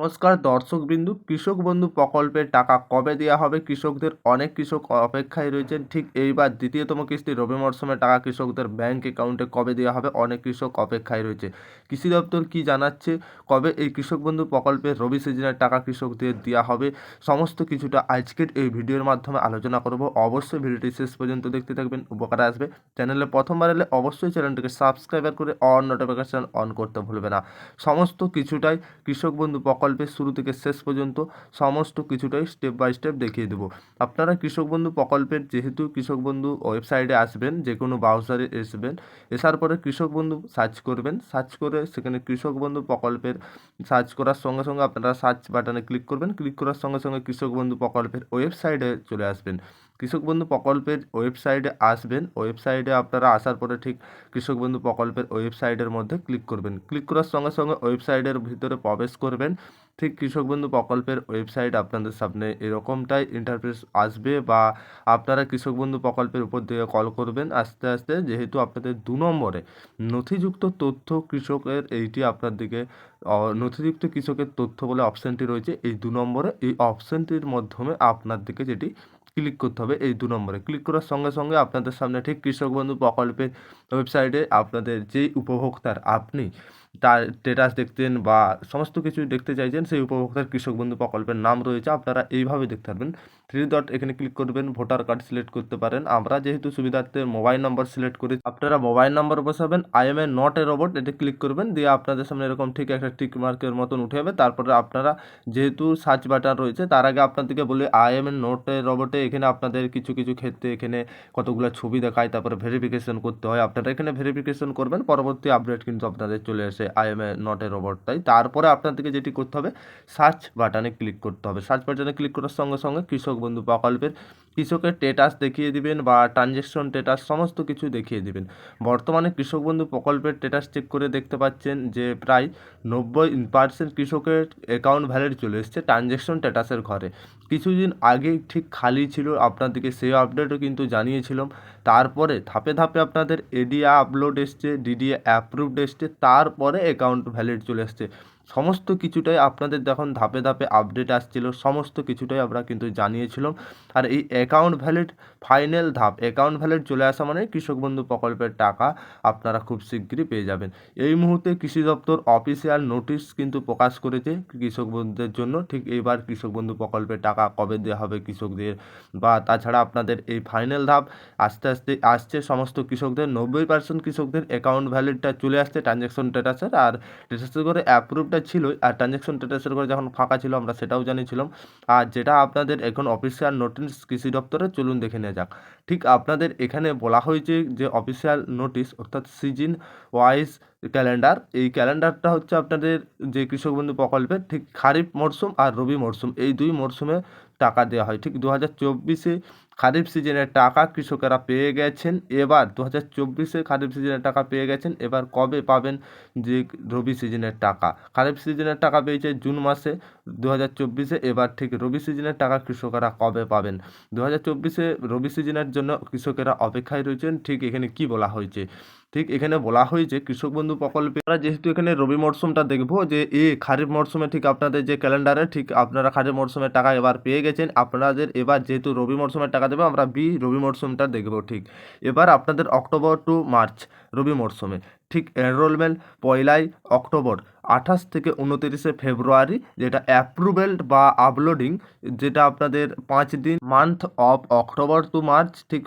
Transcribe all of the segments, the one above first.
নমস্কার দর্শকবৃন্দু, কৃষক বন্ধু প্রকল্পের টাকা কবে দেওয়া হবে কৃষকদের? অনেক কৃষক অপেক্ষায় রয়েছেন। ঠিক এইবার দ্বিতীয়তম কিস্তি রবি মরশুমের টাকা কৃষকদের ব্যাংক অ্যাকাউন্টে কবে দেওয়া হবে অনেক কৃষক অপেক্ষায় রয়েছে। কৃষি দপ্তর কি জানাচ্ছে, কবে এই কৃষক বন্ধু প্রকল্পের রবি সিজনের টাকা কৃষকদের দেওয়া হবে, সমস্ত কিছুটা আজকের এই ভিডিওর মাধ্যমে আলোচনা করব। অবশ্যই ভিডিওটি শেষ পর্যন্ত দেখতে থাকবেন, উপকারে আসবে। চ্যানেলে প্রথমবার এলে অবশ্যই চ্যানেলটিকে সাবস্ক্রাইব করে অন নোটিফিকেশান অন করতে ভুলবে না। সমস্ত কিছুটাই কৃষক বন্ধু প্রকল্পের শুরু থেকে শেষ পর্যন্ত সমস্ত কিছুটাই স্টেপ বাই স্টেপ দেখিয়ে দেবো। আপনারা কৃষক বন্ধু প্রকল্পের যেহেতু কৃষক বন্ধু ওয়েবসাইটে আসবেন, যে কোনো ব্রাউজারে আসবেন, আসার পরে কৃষক বন্ধু সার্চ করবেন, সার্চ করে সেখানে কৃষক বন্ধু প্রকল্পের সার্চ করার সঙ্গে সঙ্গে আপনারা সার্চ বাটনে ক্লিক করবেন। ক্লিক করার সঙ্গে সঙ্গে কৃষক বন্ধু প্রকল্পের ওয়েবসাইটে চলে আসবেন। কৃষক বন্ধু প্রকল্পের ওয়েবসাইটে আসবেন, ওয়েবসাইটে আপনারা আসার পরে ঠিক কৃষক বন্ধু প্রকল্পের ওয়েবসাইটের মধ্যে ক্লিক করবেন। ক্লিক করার সঙ্গে সঙ্গে ওয়েবসাইটের ভিতরে প্রবেশ করবেন। ঠিক কৃষক বন্ধু প্রকল্পের ওয়েবসাইট আপনাদের সামনে এরকমটাই ইন্টারফেস আসবে, বা আপনারা কৃষক বন্ধু প্রকল্পের উপর দিয়ে কল করবেন আস্তে আস্তে। যেহেতু আপনাদের 2 নম্বরে নথিযুক্ত তথ্য কৃষকের এইটি আপনার দিকে নথিযুক্ত কৃষকের তথ্য বলে অপশানটি রয়েছে, এই 2 নম্বরে এই অপশানটির মাধ্যমে আপনার দিকে যেটি ক্লিক করতে হবে। এই 2 নম্বরে ক্লিক করার সঙ্গে সঙ্গে আপনাদের সামনে ঠিক কৃষক বন্ধু প্রকল্পের ওয়েবসাইটে আপনাদের যেই উপভোক্তার আপনি তার স্ট্যাটাস দেখতেন বা সমস্ত কিছু দেখতে চাইছেন, সেই উপভোক্তার কৃষক বন্ধু প্রকল্পের নাম রয়েছে। আপনারা এইভাবে দেখতে পারবেন। 3 ডট এখানে ক্লিক করবেন, ভোটার কার্ড সিলেক্ট করতে পারেন। আমরা যেহেতু সুবিধার্থে মোবাইল নম্বর সিলেক্ট করি, আপনারা মোবাইল নম্বর বসাবেন। I am a not A robot, এটা ক্লিক করবেন, দিয়ে আপনাদের সামনে এরকম ঠিক একটা টিক মার্কের মতন উঠে যাবে। তারপরে আপনারা যেহেতু সার্চ বাটন রয়েছে, তার আগে আপনাদেরকে বলি I am a not a রোবটে এখানে আপনাদের কিছু কিছু ক্ষেত্রে এখানে কতগুলো ছবি দেখায়, তারপরে ভেরিফিকেশন করতে হয়। আপনারা এখানে ভেরিফিকেশন করবেন, পরবর্তী আপডেট কিন্তু আপনাদের চলে আসে I am a not A robot. তাই তারপরে আপনাদেরকে যেটি করতে হবে, সার্চ বাটনে ক্লিক করতে হবে। সার্চ বাটনে ক্লিক করার সঙ্গে সঙ্গে কৃষক বন্ধু প্রকল্পের কৃষকের স্ট্যাটাস দেখিয়ে দিবেন, বা ট্রানজ্যাকশন স্ট্যাটাস সমস্ত কিছু দেখিয়ে দিবেন। বর্তমানে কৃষক বন্ধু প্রকল্পের স্ট্যাটাস চেক করে দেখতে পাচ্ছেন যে প্রায় 90% কৃষকের অ্যাকাউন্ট ভ্যালিড চলে এসছে ট্রানজ্যাকশন স্ট্যাটাসের ঘরে। কিছুদিন আগে ঠিক খালি ছিল, আপনাদেরকে সেই আপডেটও কিন্তু জানিয়েছিলাম। তারপরে ধাপে ধাপে আপনাদের এডিএ আপলোড এসছে, ডিডিএ অ্যাপ্রুভড এসছে, তারপরে অ্যাকাউন্ট ভ্যালিড চলে এসছে। সমস্ত কিছুটাই আপনাদের যখন ধাপে ধাপে আপডেট আসছিল, সমস্ত কিছুটাই আমরা কিন্তু জানিয়েছিলাম। আর এই অ্যাকাউন্ট ভ্যালিড ফাইনাল ধাপ, অ্যাকাউন্ট ভ্যালিড চলে আসা মানে কৃষক বন্ধু প্রকল্পের টাকা আপনারা খুব শীঘ্রই পেয়ে যাবেন। এই মুহূর্তে কৃষি দপ্তর অফিসিয়াল নোটিশ কিন্তু প্রকাশ করেছে কৃষক বন্ধুদের জন্য। ঠিক এইবার কৃষক বন্ধু প্রকল্পের টাকা কবে দেওয়া হবে কৃষকদের, বা তাছাড়া আপনাদের এই ফাইনাল ধাপ আস্তে আস্তে আসছে। সমস্ত কৃষকদের 90% কৃষকদের অ্যাকাউন্ট ভ্যালিডটা চলে আসছে ট্রানজ্যাকশন স্ট্যাটাসের, আর স্ট্যাটাসের করে অ্যাপ্রুভটা ছিল, আর ট্রানজ্যাকশন স্ট্যাটাসের করে যখন ফাঁকা ছিল আমরা সেটাও জানিয়েছিলাম। আর যেটা আপনাদের এখন অফিসিয়াল নোটিশ কৃষি দপ্তরে, চলুন দেখে নেওয়া যাক। ঠিক আপনাদের এখানে বলা হয়েছে যে অফিসিয়াল নোটিশ অর্থাৎ সিজন ওয়াইজ ক্যালেন্ডার, এই ক্যালেন্ডারটা হচ্ছে আপনাদের যে কৃষক বন্ধু প্রকল্পের ঠিক খারিফ মরশুম আর রবি মরশুম এই 2 মরশুমে টাকা দেওয়া হয়। ঠিক 2024-এ খারিফ সিজনের টাকা কৃষকেরা পেয়ে গেছেন। এবার 2024-এ খারিফ সিজনের টাকা পেয়ে গেছেন, এবার কবে পাবেন যে রবি সিজনের টাকা? খারিফ সিজনের টাকা পেয়েছে জুন মাসে 2024-এ, এবার ঠিক রবি সিজনের টাকা কৃষকেরা কবে পাবেন? 2024-এ রবি সিজনের জন্য কৃষকেরা অপেক্ষায় রয়েছেন। ঠিক এখানে কি বলা হয়েছে, ঠিক এখানে বলা হয়েছে কৃষক বন্ধু প্রকল্পে আমরা যেহেতু এখানে রবি মরশুমটা দেখবো, যে খারিফ মরশুমে ঠিক আপনাদের যে ক্যালেন্ডারে ঠিক আপনারা খারিফ মরশুমের টাকা এবার পেয়ে গেছেন। আপনাদের এবার যেহেতু রবি মরশুমের টাকা দেবে, আমরা রবি মরশুমটা দেখবো। ঠিক এবার আপনাদের অক্টোবর টু মার্চ রবি মরশুমে ঠিক এনরোলমেন্ট 1লাই অক্টোবর, 28 থেকে 29 ফেব্রুয়ারি যেটা অ্যাপ্রুভেলড বা আপলোডিং, যেটা আপনাদের 5 দিন month of October to March, ঠিক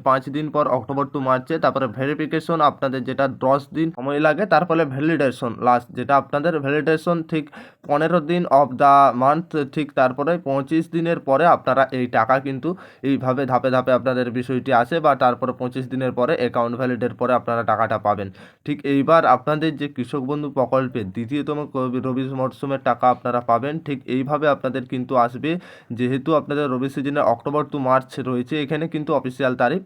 5 দিন পর অক্টোবর টু মার্চে। তারপরে ভেরিফিকেশন আপনাদের যেটা 10 দিন সময় লাগে, তারপরে ভ্যালিডেশন লাস্ট, যেটা আপনাদের ভ্যালিডেশন ঠিক 15 দিন অফ দ্য মান্থ। ঠিক তারপরে 25 দিনের পরে আপনারা এই টাকা কিন্তু এইভাবে ধাপে ধাপে আপনাদের বিষয়টি আসে, বা তারপরে 25 দিনের পরে অ্যাকাউন্ট ভ্যালিডের পরে আপনারা টাকাটা পাবেন। ঠিক এইবার আপনাদের যে কৃষক বন্ধু প্রকল্পের দ্বিতীয়তম রবি মরশুমের টাকা আপনারা পাবেন। ঠিক এইভাবে আপনাদের কিন্তু আসবে। যেহেতু আপনাদের রবি সিজনে অক্টোবর টু মার্চ রয়েছে, এখানে কিন্তু অফিসিয়াল তারিখ।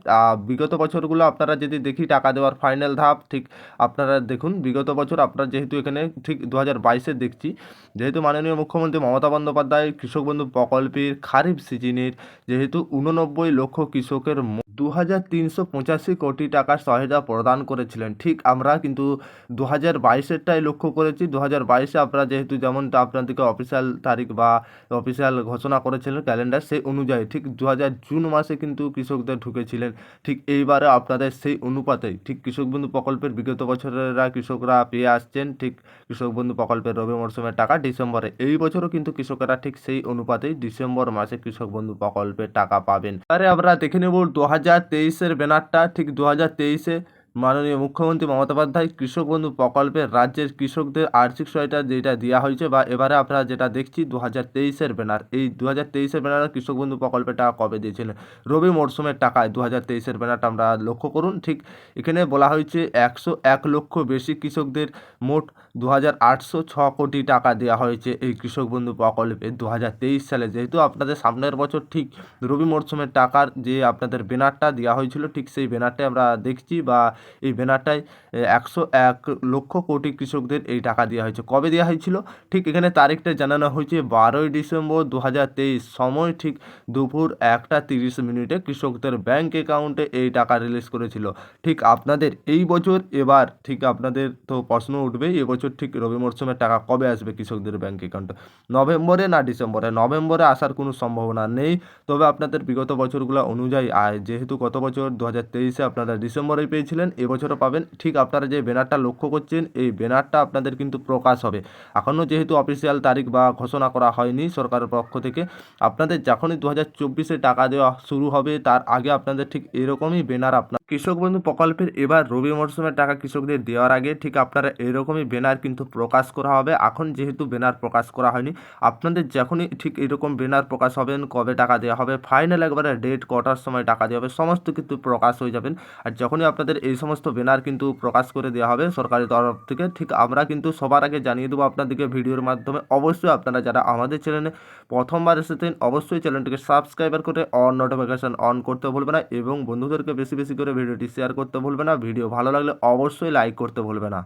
বিগত বছরগুলো আপনারা যদি দেখি টাকা দেওয়ার ফাইনাল ধাপ, ঠিক আপনারা দেখুন বিগত বছর আপনারা যেহেতু এখানে ঠিক 2022-এ দেখছি, যেহেতু মাননীয় মুখ্যমন্ত্রী মমতা বন্দ্যোপাধ্যায় কৃষক বন্ধু প্রকল্পের খারিফ সিজনের যেহেতু 89 লক্ষ কৃষকের ২,৩৮৫ কোটি টাকার সহায়তা প্রদান করেছিলেন। ঠিক আমরা কিন্তু 2022-এরটাই লক্ষ্য করেছি। 2022-এ আপনারা যেহেতু যেমনটা আপনাদেরকে অফিসিয়াল তারিখ বা অফিসিয়াল ঘোষণা করেছিলেন ক্যালেন্ডার, সেই অনুযায়ী ঠিক জুন মাসে কিন্তু কৃষকদের ঢুকেছিলেন। ঠিক এইবারে আপনাদের সেই অনুপাতেই ঠিক কৃষক বন্ধু প্রকল্পের বিগত বছরেরা কৃষকরা পেয়ে আসছেন ঠিক কৃষক বন্ধু প্রকল্পের রবি মরশুমের টাকা ডিসেম্বরে। এই বছরও কিন্তু কৃষকেরা ঠিক সেই অনুপাতেই ডিসেম্বর মাসে কৃষক বন্ধু প্রকল্পের টাকা পাবেন। এবারে আমরা দেখে নেব 2023-এর ব্যানারটা। ঠিক 2023-এ মাননীয় মুখ্যমন্ত্রী মমতা বন্দ্যোপাধ্যায় কৃষক বন্ধু প্রকল্পের রাজ্যের কৃষকদের আর্থিক সহায়তা যেটা দেওয়া হয়েছে বা এবারে আপনারা যেটা দেখছি 2023-এর ব্যানার। এই 2023-এর ব্যানারে কৃষক বন্ধু প্রকল্পের টাকা কবে দিয়েছিলেন? রবি মরশুমের টাকায় 2023-এর ব্যানারটা আমরা লক্ষ্য করুন। ঠিক এখানে বলা হয়েছে 101 লক্ষ বেশি কৃষকদের মোট 2,806 কোটি টাকা দেওয়া হয়েছে এই কৃষক বন্ধু প্রকল্পে 2023 সালে। যেহেতু আপনাদের সামনের বছর ঠিক রবি মরশুমের টাকার যে আপনাদের ব্যানারটা দেওয়া হয়েছিল ঠিক সেই ব্যানারটাই আমরা দেখছি বা এই ব্যানারটায় 101 লক্ষ কোটি কৃষকদের এই টাকা দেওয়া হয়েছে। কবে দেওয়া হয়েছিল? ঠিক এখানে তারিখটা জানানো হয়েছে 12ই ডিসেম্বর 2023, সময় ঠিক দুপুর 1:30 কৃষকদের ব্যাংক অ্যাকাউন্টে এই টাকা রিলিজ করেছিল। ঠিক আপনাদের এই বছর এবার ঠিক আপনাদের তো প্রশ্ন উঠবেই, এবছর ঠিক রবি মরশুমের টাকা কবে আসবে কৃষকদের ব্যাংক অ্যাকাউন্টে? নভেম্বরে না ডিসেম্বরে? নভেম্বরে আসার কোনো সম্ভাবনা নেই। তবে আপনাদের বিগত বছরগুলো অনুযায়ী যেহেতু গত বছর 2023-এ আপনারা ডিসেম্বরেই পেয়েছিলেন, এবছরও পাবেন। ঠিক আপনারা যে ব্যানারটা লক্ষ্য করছেন এই ব্যানারটা আপনাদের কিন্তু প্রকাশ হবে। এখনও যেহেতু অফিসিয়াল তারিখ বা ঘোষণা করা হয়নি সরকারের পক্ষ থেকে, আপনাদের যখনই 2024-এ টাকা দেওয়া শুরু হবে তার আগে আপনাদের ঠিক এরকমই ব্যানার আপনার কৃষক বন্ধু প্রকল্পের এবার রবি মরশুমের টাকা কৃষকদের দেওয়ার আগে ঠিক আপনারা এরকমই ব্যানার কিন্তু প্রকাশ করা হবে। এখন যেহেতু ব্যানার প্রকাশ করা হয়নি, আপনাদের যখনই ঠিক এরকম ব্যানার প্রকাশ হবেন, কবে টাকা দেওয়া হবে, ফাইনাল একবারে ডেট কটার সময় টাকা দেওয়া হবে সমস্ত কিন্তু প্রকাশ হয়ে যাবেন। আর যখনই আপনাদের এই সমস্ত ব্যানার কিন্তু প্রকাশ করে দেওয়া হবে সরকারি তরফ থেকে, ঠিক আমরা কিন্তু সবার আগে জানিয়ে দেবো আপনাদেরকে ভিডিওর মাধ্যমে। অবশ্যই আপনারা যারা আমাদের চ্যানেলে প্রথমবার এসেছেন অবশ্যই চ্যানেলটিকে সাবস্ক্রাইবার করে অন নোটিফিকেশন অন করতে ভুলবে না এবং বন্ধুদেরকে বেশি বেশি করে ভিডিওটি শেয়ার করতে ভুলবে না। ভিডিও ভালো লাগলে অবশ্যই লাইক করতে ভুলবে না।